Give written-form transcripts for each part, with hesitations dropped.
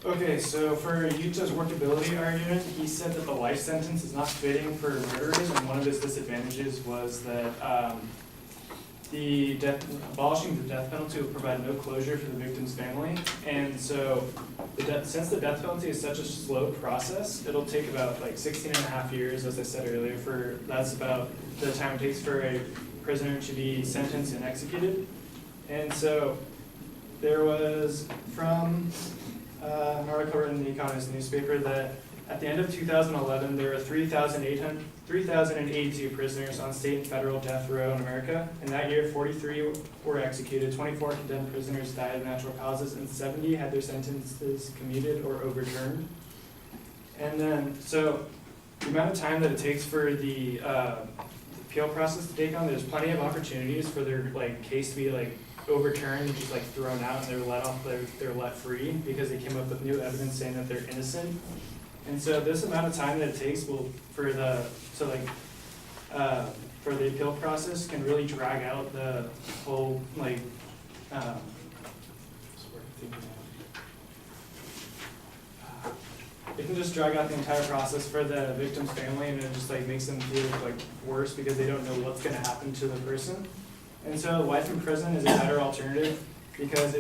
Okay, so for Utah's workability argument, he said that the life sentence is not fitting for murderers, and one of his disadvantages was that abolishing the death penalty will provide no closure for the victim's family. And so, since the death penalty is such a slow process, it'll take about like 16 and a half years, as I said earlier, that's about the time it takes for a prisoner to be sentenced and executed. And so, there was from an article written in the Economist newspaper that at the end of 2011, there were 3,082 prisoners on state and federal death row in America. In that year, 43 were executed, 24 condemned prisoners died of natural causes, and 70 had their sentences commuted or overturned. And then, so the amount of time that it takes for the appeal process to take on, there's plenty of opportunities for their case to be overturned and just thrown out, and they're let free because they came up with new evidence saying that they're innocent. And so this amount of time that it takes for the appeal process can really drag out the whole it can just drag out the entire process for the victim's family, and it just makes them feel worse because they don't know what's going to happen to the person. And so life in prison is a better alternative because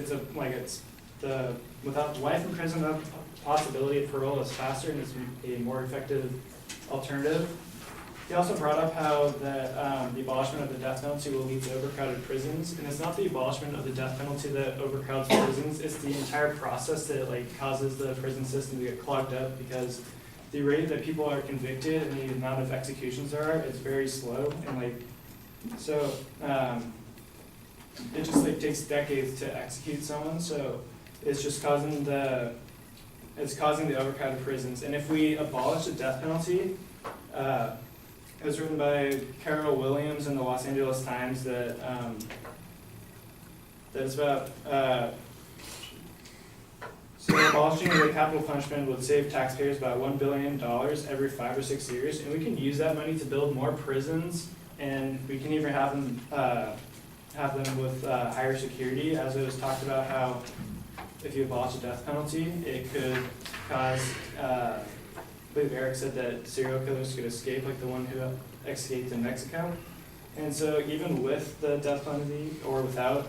without life in prison, the possibility of parole is faster and it's a more effective alternative. He also brought up how the abolishment of the death penalty will lead to overcrowded prisons, and it's not the abolishment of the death penalty that overcrowds prisons, it's the entire process that causes the prison system to get clogged up because the rate that people are convicted and the amount of executions there are is very slow, and so it just takes decades to execute someone, so it's just causing the overcrowded prisons. And if we abolish the death penalty, it was written by Carol Williams in the Los Angeles Times that it's about so abolishing the capital punishment would save taxpayers about $1 billion every 5 or 6 years, and we can use that money to build more prisons. And we can even have them with higher security, as it was talked about how if you abolish the death penalty, it could cause, I believe Eric said that serial killers could escape, like the one who escaped in Mexico. And so even with the death penalty or without,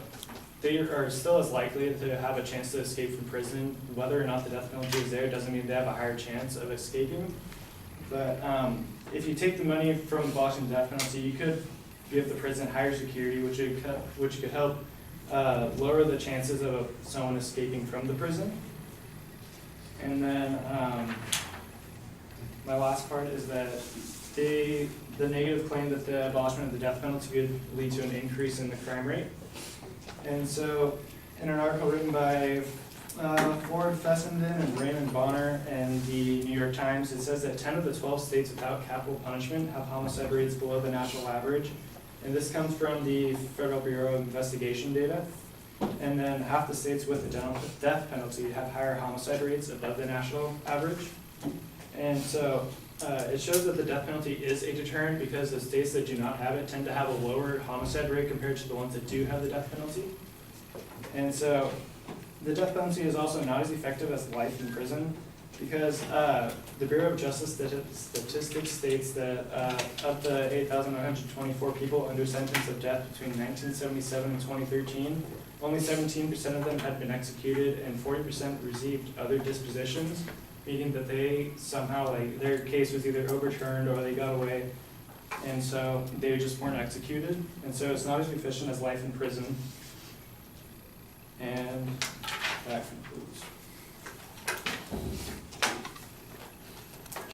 they are still as likely to have a chance to escape from prison. Whether or not the death penalty is there doesn't mean they have a higher chance of escaping. But if you take the money from abolishing the death penalty, you could give the prison higher security, which could help lower the chances of someone escaping from the prison. And then my last part is that the negative claim that the abolishment of the death penalty could lead to an increase in the crime rate. And so in an article written by Ford Fessenden and Raymond Bonner and the New York Times, it says that 10 of the 12 states without capital punishment have homicide rates below the national average. And this comes from the Federal Bureau of Investigation data. And then half the states with the death penalty have higher homicide rates above the national average. And so it shows that the death penalty is a deterrent because the states that do not have it tend to have a lower homicide rate compared to the ones that do have the death penalty. And so the death penalty is also not as effective as life in prison because the Bureau of Justice Statistics states that of the 8,924 people under sentence of death between 1977 and 2013, only 17% of them had been executed and 40% received other dispositions, meaning that they somehow, their case was either overturned or they got away, and so they just weren't executed. And so it's not as efficient as life in prison. And